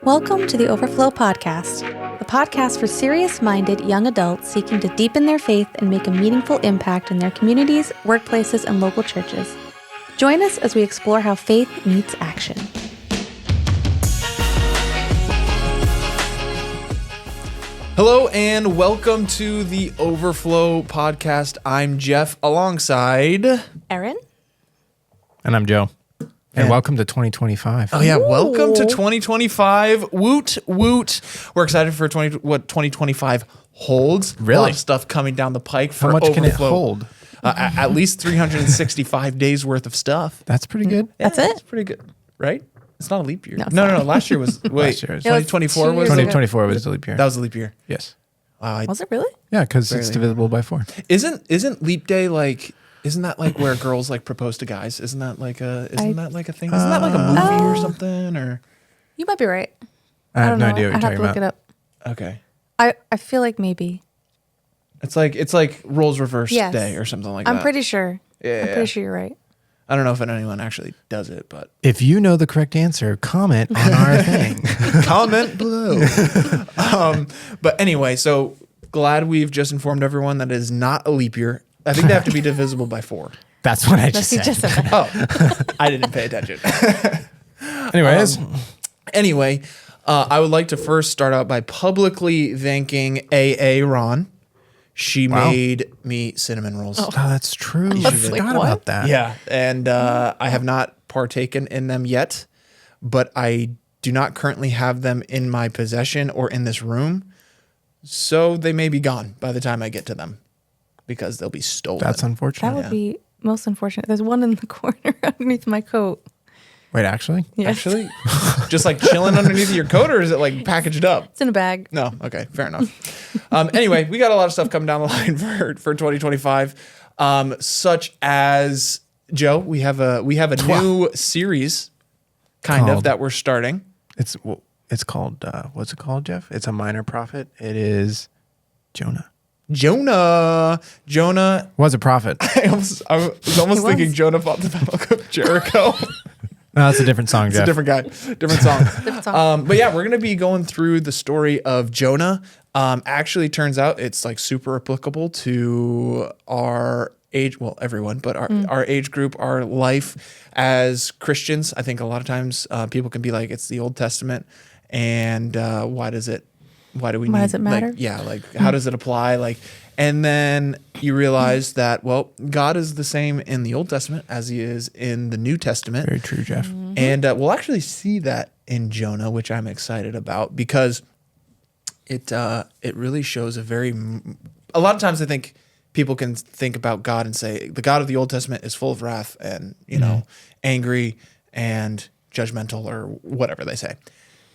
Welcome to the Overflow Podcast, the podcast for serious-minded young adults seeking to deepen their faith and make a meaningful impact in their communities, workplaces, and local churches. Join us as we explore how faith meets action. Hello and welcome to the Overflow Podcast. I'm Jeff alongside Erin? And I'm Joe. And welcome to 2025. Oh yeah, welcome to 2025. Woot woot. We're excited for what 2025 holds. Really? A lot of stuff coming down the pike for How much Overflow. can it hold? At least 365 days worth of stuff. That's pretty good. That's it? It's pretty good, right? It's not a leap year. No, it's No. not. Last year was Last year was- 2024 was 2024 was a leap year. that was a leap year. Yes. Wow. Was it really? Yeah, because it's Barely. divisible by 4. Isn't leap day like? Isn't that like where girls like propose to guys? Isn't that like a thing? Isn't that like a movie or something? Or You might be right. I have don't no know. idea what you're I'd have talking to look about. it up. okay, I feel like maybe. it's like roles reversed Yes. day or something like that. I'm pretty sure. Yeah, I'm yeah. pretty sure you're right. I don't know if anyone actually does it, but If you know the correct answer, comment on our thing. comment below. But anyway, so glad we've just informed everyone that it is not a leap year. I think they have to be divisible by 4. That's what I just He said. just said that. Oh, I didn't pay attention. Anyways, Anyway, I would like to first start out by publicly thanking AA Ron. She Wow. made me cinnamon rolls. oh, that's true. I That's like, forgot what? about that. Yeah, and I have not partaken in them yet, but I do not currently have them in my possession or in this room, so they may be gone by the time I get to them because they'll be stolen. That's unfortunate. That would be most unfortunate. There's one in the corner underneath my coat. Wait, actually? Yes. Actually, just like chilling underneath your coat, or is it like packaged up? It's in a bag. No, okay, fair enough. Anyway, we got a lot of stuff coming down the line for 2025, such as Joe. We have a new series, kind of, Called- that we're starting. It's called, what's it called, Jeff? It's a minor prophet. It is Jonah. Jonah. Was a prophet. I was almost He was. thinking Jonah fought the Battle of Jericho. No, that's a different song, It's Jeff. a different guy, different song. Different song. But yeah, we're gonna be going through the story of Jonah. Actually, turns out it's like super applicable to our age. Well, everyone, but our age group, our life as Christians. I think a lot of times people can be like, it's the Old Testament, and why does it matter? How does it apply? Like, and then you realize that, well, God is the same in the Old Testament as he is in the New Testament. Very true, Jeff. And we'll actually see that in Jonah, which I'm excited about because it really shows a lot of times I think people can think about God and say the God of the Old Testament is full of wrath and, angry and judgmental or whatever they say.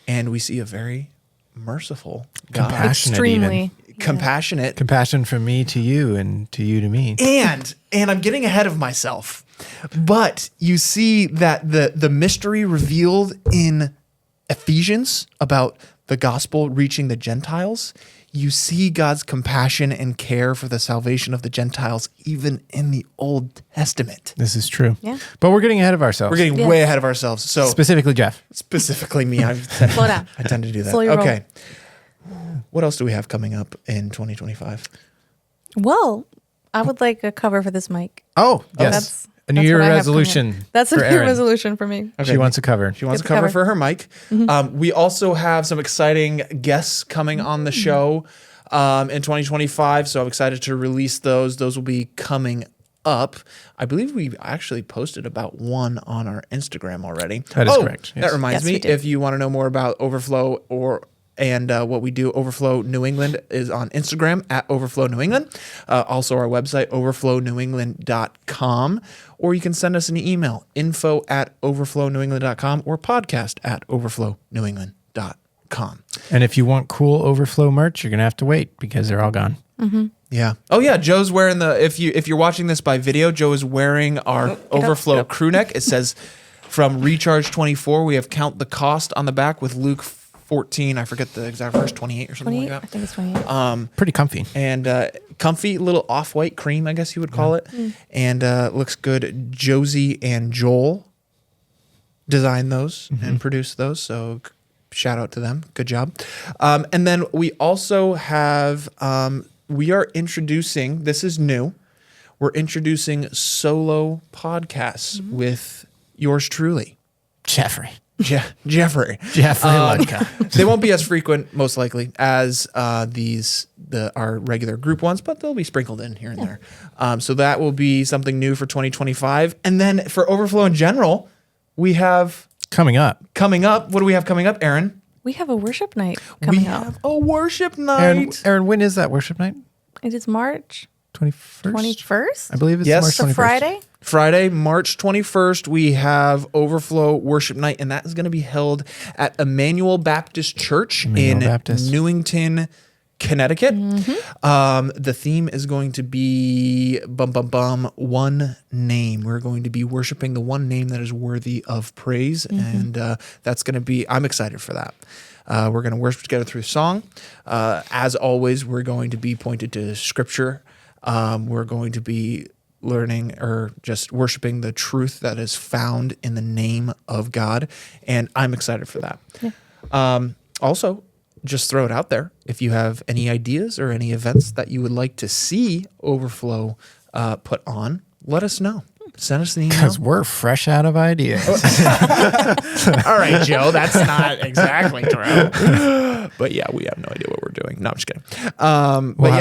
And we see a very merciful God. Compassionate Extremely. even. Compassionate. Compassion from me to you and to you to me. And I'm getting ahead of myself, but you see that the mystery revealed in Ephesians about the gospel reaching the Gentiles, you see God's compassion and care for the salvation of the Gentiles even in the Old Testament. This is true. Yeah. But we're getting ahead of ourselves. We're getting Yes. way ahead of ourselves. So Specifically, Jeff. specifically me, Slow down. I tend to do that. Slow your roll. Okay. What else do we have coming up in 2025? Well, I would like a cover for this mic. Oh, yes. That's a New what Year I have resolution. coming up. That's a for new Erin. resolution for me. Okay. She wants a cover. She wants a Good cover cover. for her mic. We also have some exciting guests coming on the show in 2025. So I'm excited to release those. Those will be coming up. I believe we actually posted about one on our Instagram already. That is correct, yes. That reminds Yes, we me, did. if you want to know more about Overflow and what we do, Overflow New England is on Instagram at Overflow New England. Also our website, overflownewengland.com. Or you can send us an email, info@overflownewengland.com or podcast@overflownewengland.com. And if you want cool Overflow merch, you're going to have to wait because they're all gone. Yeah. Oh yeah, Joe's wearing if you're watching this by video, Joe is wearing our Overflow crew neck. It says from Recharge 24, we have Count the Cost on the back with Luke 14, I forget the exact verse, 28 or something 28? like I that. think it's 28. Pretty comfy. And comfy, little off-white cream, I guess you would call it. And looks good. Josie and Joel design those and produce those. So shout out to them. Good job. And then we also have, we are introducing, this is new, we're introducing solo podcasts with yours truly. Jeffrey. Jeffrey Ludka. They won't be as frequent, most likely, as our regular group ones, but they'll be sprinkled in here and there. So that will be something new for 2025. And then for Overflow in general, we have Coming up. What do we have coming up, Erin? We have a worship night coming up. We have a worship night. Erin, when is that worship night? It is March 21st? 21st? I believe it's Yes. March 21st. It's a Friday? Friday, March 21st, we have Overflow Worship Night, and that is going to be held at Emmanuel Baptist Church in Newington, Connecticut. The theme is going to be one name. We're going to be worshiping the one name that is worthy of praise, and that's going to be, I'm excited for that. We're going to worship together through song. As always, we're going to be pointed to Scripture. We're going to be learning or just worshiping the truth that is found in the name of God. And I'm excited for that. Yeah. Also, just throw it out there. If you have any ideas or any events that you would like to see Overflow put on, let us know. Send us an email. Because we're fresh out of ideas. All right, Joe, that's not exactly true. But yeah, we have no idea what we're doing. No, I'm just kidding. We'll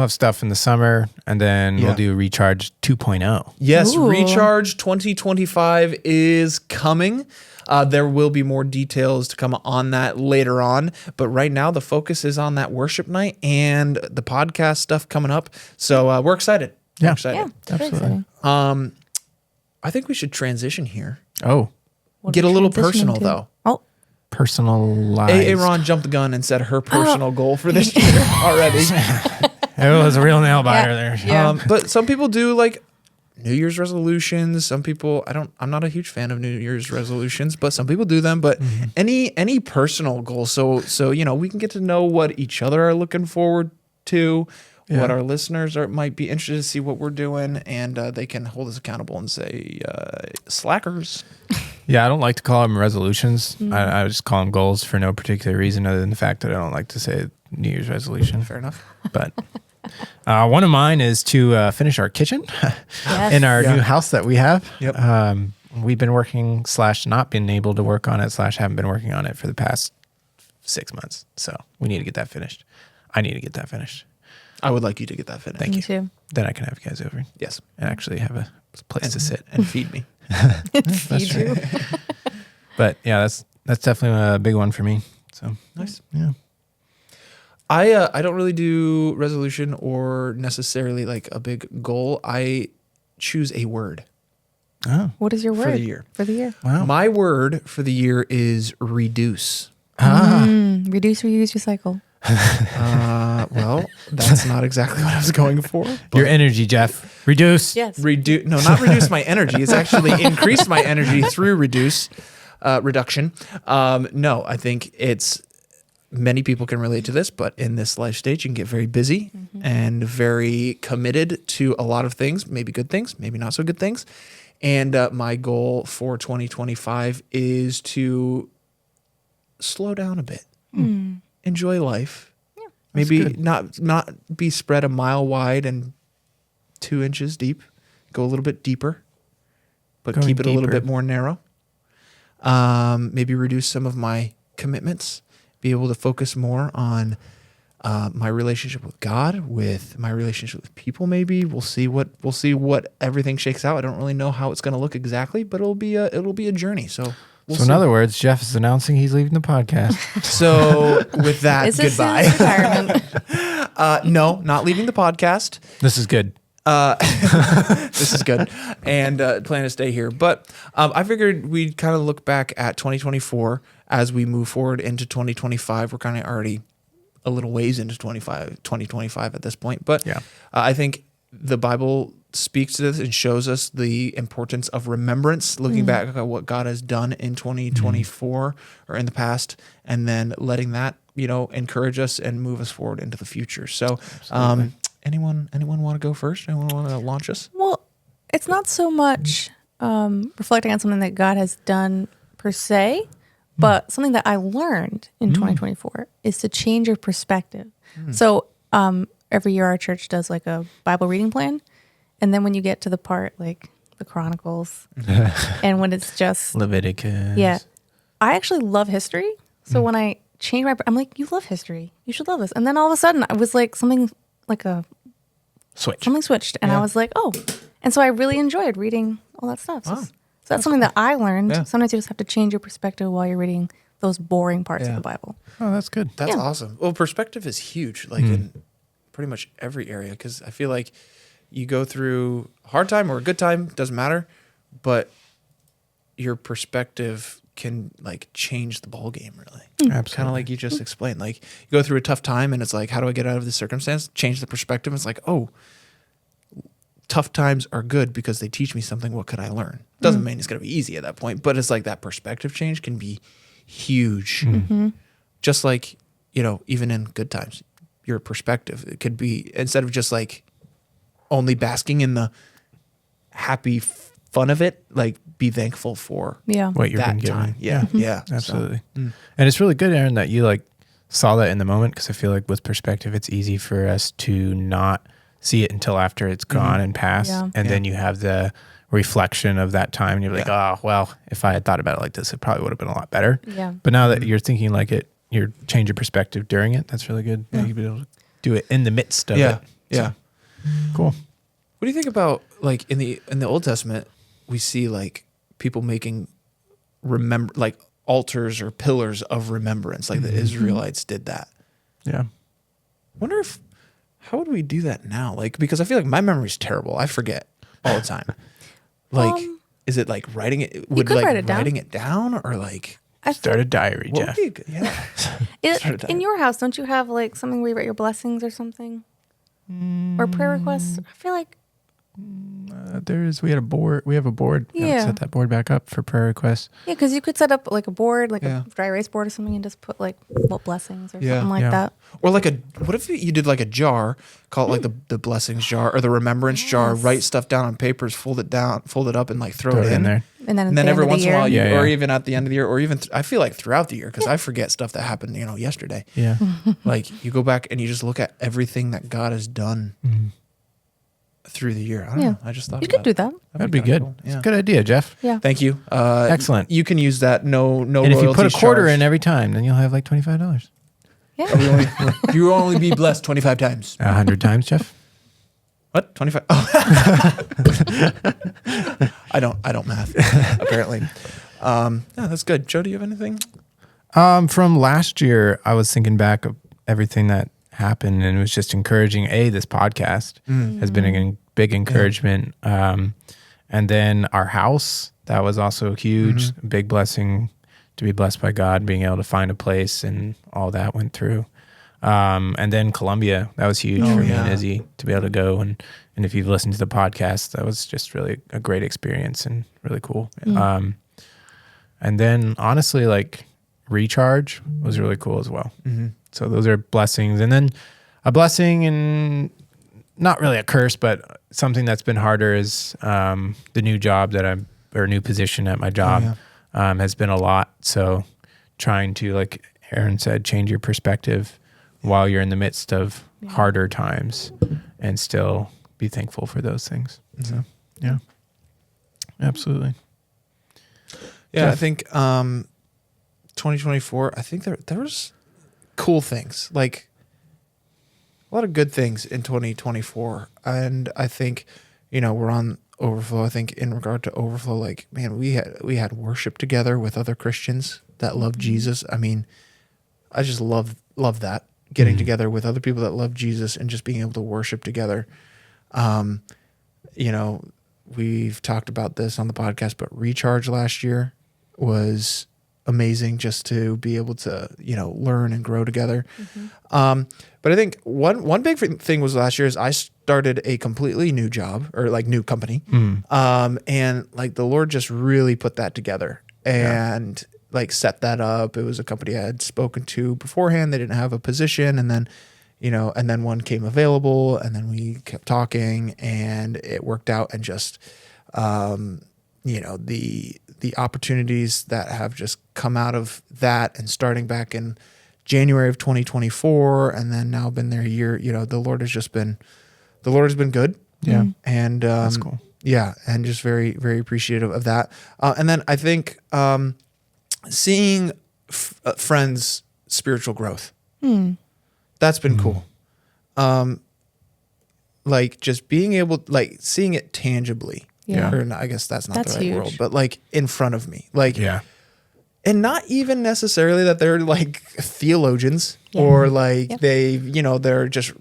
have stuff in the summer, and then we'll do Recharge 2.0. Yes, Ooh. Recharge 2025 is coming. There will be more details to come on that later on. But right now, the focus is on that worship night and the podcast stuff coming up. So we're excited. Yeah. We're excited. Yeah, very Absolutely. exciting. I think we should transition here. Oh, What Get are a we little transitioning personal, to? though. Oh, personalized. Aaron jumped the gun and said her personal goal for this year already. It was a real nail biter there. Yeah. But some people do like New Year's resolutions. Some people, I'm not a huge fan of New Year's resolutions, but some people do them. But any personal goals. So we can get to know what each other are looking forward to, what our listeners might be interested to see what we're doing, and they can hold us accountable and say, slackers. Yeah, I don't like to call them resolutions. I just call them goals for no particular reason other than the fact that I don't like to say New Year's resolution. Fair enough. But one of mine is to finish our kitchen in our new house that we have. Yep. We've been working / not been able to work on it / haven't been working on it for the past 6 months. So we need to get that finished. I need to get that finished. I would like you to get that finished. Thank me you. too. Then I can have you guys over. Yes. And actually have a place to sit. And feed me. Feed you. But yeah, that's definitely a big one for me. So Nice. yeah. I don't really do resolution or necessarily like a big goal. I choose a word. Oh, What is your word For the year. For the year. wow. My word for the year is reduce. Reduce, reuse, recycle. Well, that's not exactly what I was going for. Your energy, Jeff. Reduce. Yes. Not reduce my energy. It's actually increased my energy through reduction. No, I think it's many people can relate to this, but in this life stage, you can get very busy and very committed to a lot of things, maybe good things, maybe not so good things. And my goal for 2025 is to slow down a bit, enjoy life. Yeah, maybe not be spread a mile wide and 2 inches deep. Go a little bit deeper, but Going keep it a little deeper. bit more narrow. Maybe reduce some of my commitments. Be able to focus more on my relationship with God, with my relationship with people. Maybe we'll see what everything shakes out. I don't really know how it's going to look exactly, but it'll be a journey. So. We'll So in other words, Jeff is announcing he's leaving the podcast. So with that, Is this goodbye. his retirement? No, not leaving the podcast. This is good. This is good, and plan to stay here. But I figured we'd kind of look back at 2024 as we move forward into 2025. We're kind of already a little ways into 2025 at this point. But Yeah. I think the Bible speaks to this and shows us the importance of remembrance, looking back at what God has done in 2024 or in the past, and then letting that, encourage us and move us forward into the future. So, anyone want to go first? Anyone want to launch us? Well, it's not so much reflecting on something that God has done per se, but something that I learned in 2024 is to change your perspective. So every year our church does like a Bible reading plan. And then when you get to the part like the Chronicles and when it's just Leviticus. Yeah. I actually love history. So when I change I'm like, you love history. You should love this. And then all of a sudden I was like something switched. And I was like, oh. And so I really enjoyed reading all that stuff. So, Wow. so that's something that I learned. Yeah. Sometimes you just have to change your perspective while you're reading those boring parts of the Bible. Oh, that's good. That's awesome. Well, perspective is huge, like in pretty much every area, because I feel like you go through a hard time or a good time, doesn't matter, but your perspective can like change the ball game, really. Absolutely. Kind of like you just explained. Like you go through a tough time and it's like, how do I get out of this circumstance? Change the perspective. It's like, oh, tough times are good because they teach me something. What could I learn? Doesn't mean it's going to be easy at that point, but it's like that perspective change can be huge. Just like, even in good times, your perspective, it could be, instead of just like only basking in the happy fun of it, like be thankful for What you've that been given. time. Yeah. Yeah. Absolutely. And it's really good, Erin, that you like saw that in the moment, because I feel like with perspective, it's easy for us to not see it until after it's gone and passed. Yeah. And then you have the reflection of that time and you're like, oh, well, if I had thought about it like this, it probably would have been a lot better. Yeah. But now that you're thinking like it, you're change your perspective during it. That's really good. Yeah. You'll be able to do it in the midst of it. Yeah. Cool. What do you think about like in the Old Testament, we see like people making like altars or pillars of remembrance, like the Israelites did that. Yeah. Wonder how would we do that now? Like, because I feel like my memory's terrible. I forget all the time. Like, is it like writing it? Would could like write it down. writing it down or like Start a diary, what would Jeff. be good? Yeah. In your house, don't you have like something where you write your blessings or something? Or prayer requests? I feel like We have a board. Yeah. Set that board back up for prayer requests. yeah, because you could set up like a board, like Yeah. a dry erase board or something, and just put like what blessings or Yeah. something like Yeah. that. Or like what if you did like a jar, call it like the blessings jar or the remembrance jar, write stuff down on papers, fold it up and like throw it in there. And then, And then every once in a while, Yeah, or yeah. even at the end of the year, or even I feel like throughout the year, because I forget stuff that happened, yesterday. Yeah. Like you go back and you just look at everything that God has done through the year. I don't know. I just thought you could do that. That'd be kinda good. cool. It's Yeah. a good idea, Jeff. Yeah. Thank you. Excellent. You can use that. No. And if you put a royalties quarter charged. in every time, then you'll have like $25. Yeah. You will only be blessed 25 times. 100 times, Jeff. What? 25? Oh. I don't math, apparently. Yeah, that's good. Joe, do you have anything? From last year, I was thinking back of everything that happened, and it was just encouraging. This podcast has been a big encouragement. And then our house, that was also huge, big blessing to be blessed by God, being able to find a place, and all that went through. And then Colombia, that was huge for me and Izzy to be able to go. And if you've listened to the podcast, that was just really a great experience and really cool. And then honestly, like Recharge was really cool as well. So those are blessings. And then a blessing and not really a curse, but something that's been harder is the new job or new position at my job has been a lot. So trying to, like Erin said, change your perspective while you're in the midst of harder times and still be thankful for those things. So, yeah, absolutely. Yeah, Jeff? I think 2024, I think there was cool things, like a lot of good things in 2024. And I think, we're on Overflow. I think in regard to Overflow, like, man, we had worship together with other Christians that love Jesus. I mean, I just love that, getting together with other people that love Jesus and just being able to worship together. We've talked about this on the podcast, but Recharge last year was amazing just to be able to, learn and grow together. But I think one big thing was last year is I started a completely new job or like new company. And like the Lord just really put that together and like set that up. It was a company I had spoken to beforehand. They didn't have a position. And then, and then one came available and then we kept talking and it worked out and just, the opportunities that have just come out of that, and starting back in January of 2024, and then now been there a year. The Lord has been good. Yeah. And That's cool. Yeah, and just very, very appreciative of that. And then I think seeing friends' spiritual growth, that's been cool. Like just being able, like seeing it tangibly. Yeah. Or I guess that's not the right huge. word, but like in front of me. Like, Yeah. and not even necessarily that they're like theologians Yeah. or like Yep. they, they're just,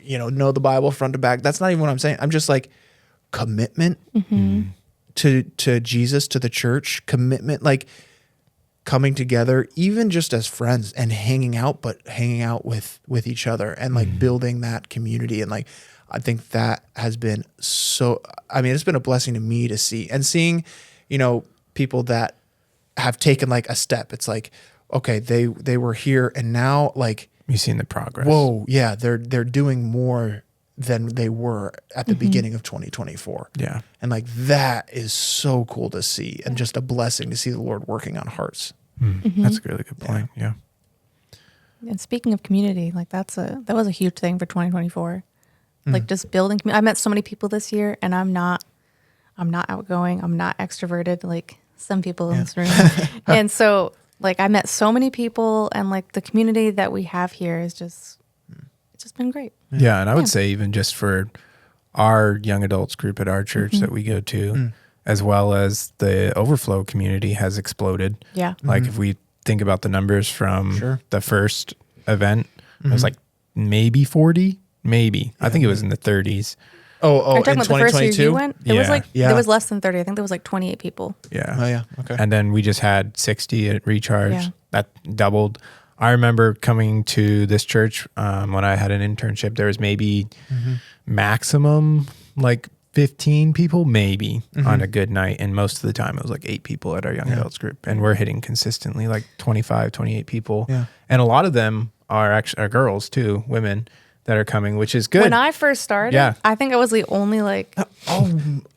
know the Bible front to back. That's not even what I'm saying. I'm just like commitment to Jesus, to the church, commitment, like coming together, even just as friends and hanging out, but hanging out with each other and like building that community. And like, I think that has been it's been a blessing to me to see, and seeing, people that have taken like a step. It's like, okay, they were here and now like, You've seen the progress. whoa, yeah, they're doing more than they were at the beginning of 2024. Yeah. And like that is so cool to see, and just a blessing to see the Lord working on hearts. That's a really good point. Yeah. And speaking of community, like that was a huge thing for 2024. Like just building. I met so many people this year, and I'm not outgoing. I'm not extroverted like some people in this room. And so like I met so many people, and like the community that we have here is it's just been great. Yeah. And I would say even just for our young adults group at our church that we go to, as well as the overflow community has exploded. Yeah. Like if we think about the numbers from Sure. the first event, it was like maybe 40, maybe. I think it was in the 30s. Are Oh, you talking in about the first year 2022? you went? It was Yeah. like Yeah. there was less than 30. I think there was like 28 people. Yeah. Oh yeah, okay. And then we just had 60 at Recharge. Yeah. That doubled. I remember coming to this church when I had an internship. There was maybe maximum like 15 people, maybe on a good night. And most of the time it was like 8 people at our young adults group. And we're hitting consistently like 25, 28 people. Yeah. And a lot of them are girls too, women that are coming, which is good. When I first started, Yeah. I think I was the only like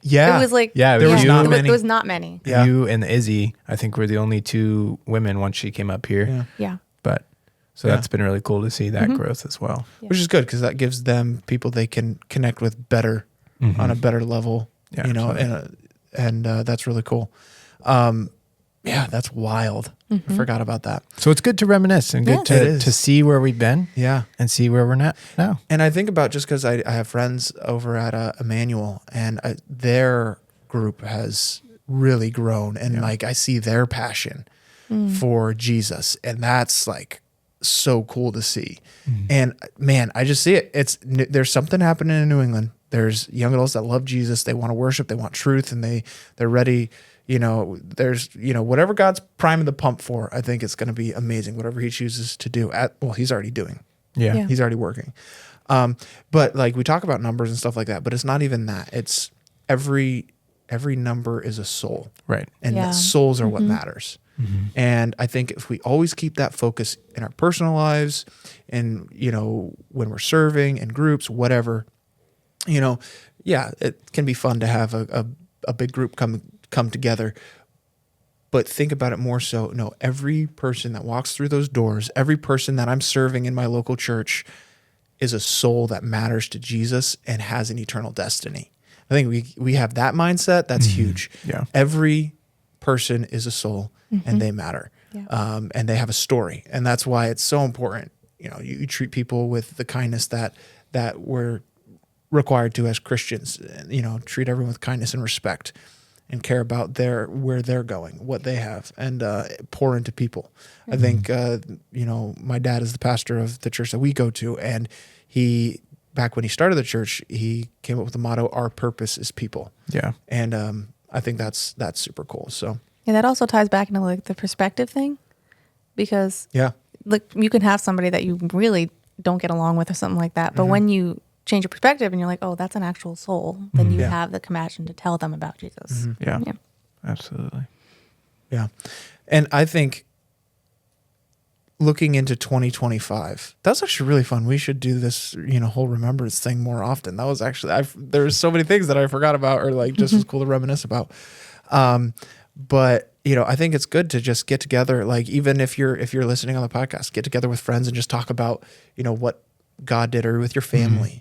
Yeah. it was like Yeah, There was not it many. There was not many. Yeah. You and Izzy, I think, were the only 2 women once she came up here. Yeah. Yeah. But so that's been really cool to see that growth as well. Which is good, because that gives them people they can connect with better on a better level, Yeah, and that's really cool. Yeah, that's wild. I forgot about that. So it's good to reminisce and good Yes. It is. to see where we've been Yeah. and see where we're at now. And I think about, just because I have friends over at Emmanuel, and their group has really grown, and like I see their passion for Jesus, and that's like so cool to see. And man, I just see it. There's something happening in New England. There's young adults that love Jesus. They want to worship. They want truth, and they're ready. There's whatever God's priming the pump for. I think it's going to be amazing. Whatever He chooses to do. He's already doing. Yeah. Yeah. He's already working. But like we talk about numbers and stuff like that, but it's not even that. It's every number is a soul. Right. And Yeah. that souls are what matters. And I think if we always keep that focus in our personal lives, and when we're serving in groups, whatever, it can be fun to have a big group come together. But think about it more so. No, every person that walks through those doors, every person that I'm serving in my local church is a soul that matters to Jesus and has an eternal destiny. I think we have that mindset. That's huge. Yeah. Every person is a soul, and they matter. Yeah. And they have a story. And that's why it's so important. You treat people with the kindness that we're required to as Christians. Treat everyone with kindness and respect, and care about where they're going, what they have, and pour into people. I think, my dad is the pastor of the church that we go to, and back when he started the church, he came up with the motto, "Our purpose is people." Yeah. And I think that's super cool. So Yeah, that also ties back into like the perspective thing, because yeah, like you can have somebody that you really don't get along with or something like that, but when you change your perspective and you're like, oh, that's an actual soul, then you Yeah. have the compassion to tell them about Jesus. Yeah. Yeah. Absolutely. yeah. And I think looking into 2025, that's actually really fun. We should do this, whole remembrance thing more often. That was actually, there were so many things that I forgot about, or like just was cool to reminisce about. But I think it's good to just get together. Like, even if you're listening on the podcast, get together with friends and just talk about, what God did, or with your family,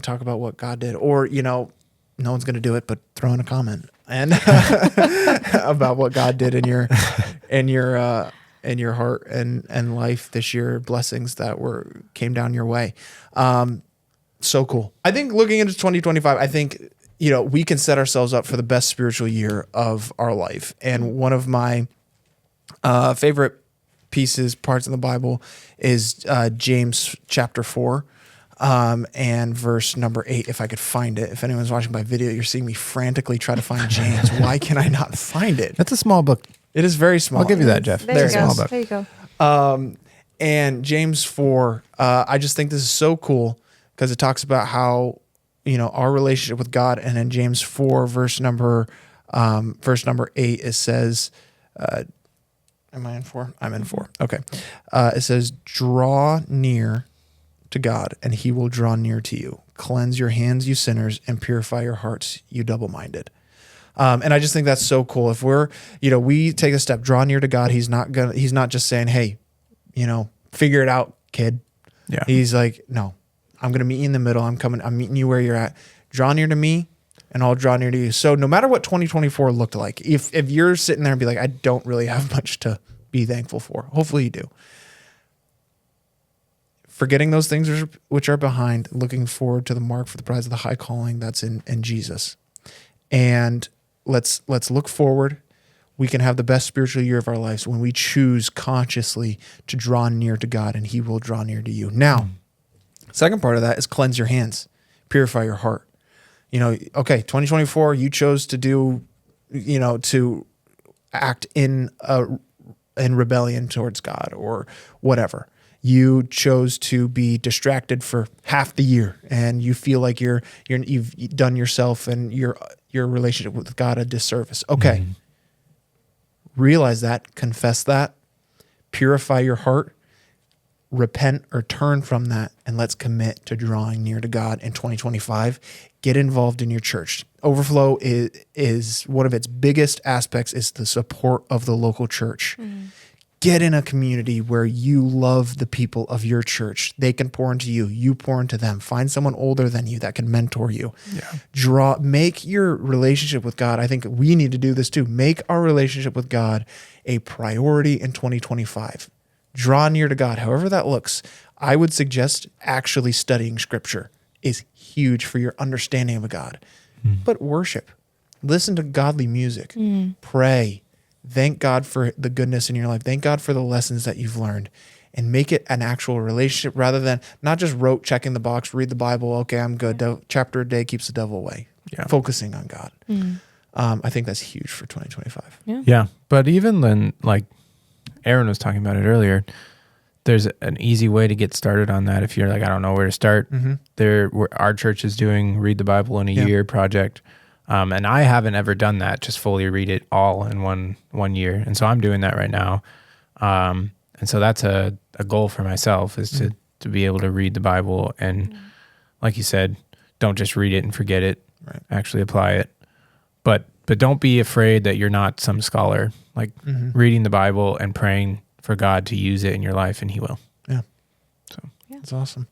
talk about what God did, or, no one's going to do it, but throw in a comment and about what God did in your heart and life this year, blessings that came down your way. So cool. I think looking into 2025, I think, we can set ourselves up for the best spiritual year of our life. And one of my favorite parts in the Bible is James chapter 4 and verse number 8. If I could find it. If anyone's watching by video, you're seeing me frantically try to find James. Why can I not find it? That's a small book. It is very small. I'll give you that, Jeff. There It's you a go. small book. There you go. And James 4, I just think this is so cool because it talks about how, our relationship with God. And in James 4, verse number 8, it says, am I in 4? I'm in 4. Okay. It says, draw near to God and he will draw near to you. Cleanse your hands, you sinners, and purify your hearts, you double-minded. And I just think that's so cool. If we're, we take a step, draw near to God, he's not just saying, hey, figure it out, kid. Yeah. He's like, no, I'm going to meet you in the middle. I'm meeting you where you're at. Draw near to me and I'll draw near to you. So no matter what 2024 looked like, if you're sitting there and be like, I don't really have much to be thankful for. Hopefully you do. Forgetting those things which are behind, looking forward to the mark for the prize of the high calling that's in Jesus. And let's look forward. We can have the best spiritual year of our lives when we choose consciously to draw near to God and he will draw near to you. Now, second part of that is cleanse your hands, purify your heart. 2024, you chose to do, to act in rebellion towards God or whatever. You chose to be distracted for half the year and you feel like you've done yourself and your relationship with God a disservice. Okay. Mm-hmm. Realize that, confess that, purify your heart, repent or turn from that, and let's commit to drawing near to God in 2025. Get involved in your church. Overflow is one of its biggest aspects is the support of the local church. Mm-hmm. Get in a community where you love the people of your church. They can pour into you. You pour into them. Find someone older than you that can mentor you. Yeah. Make your relationship with God. I think we need to do this too. Make our relationship with God a priority in 2025. Draw near to God, however that looks. I would suggest actually studying scripture is huge for your understanding of God. But worship. Listen to godly music. Pray. Thank God for the goodness in your life. Thank God for the lessons that you've learned and make it an actual relationship rather than not just rote checking the box, read the Bible. Okay, I'm good. Chapter a day keeps the devil away. Yeah. Focusing on God. I think that's huge for 2025. Yeah. But even then, like Erin was talking about it earlier, there's an easy way to get started on that. If you're like, I don't know where to start. Our church is doing Read the Bible in a Year project. And I haven't ever done that, just fully read it all in one year. And so I'm doing that right now. And so that's a goal for myself is to be able to read the Bible. And like you said, don't just read it and forget it, actually apply it. But don't be afraid that you're not some scholar, like reading the Bible and praying for God to use it in your life, and he will. Yeah. So that's awesome.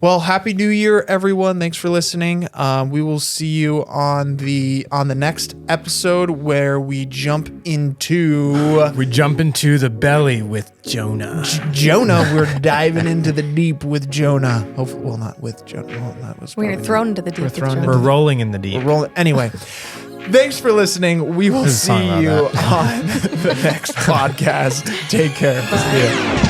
Well, Happy New Year, everyone. Thanks for listening. We will see you on the next episode where we jump into the belly with Jonah. Jonah, we're diving into the deep with Jonah. Hopefully, well, not with Jonah. Well, that was we're thrown into the deep. We're rolling in the deep. We're rolling. Anyway, thanks for listening. We will see you on the next podcast. Take care. Bye.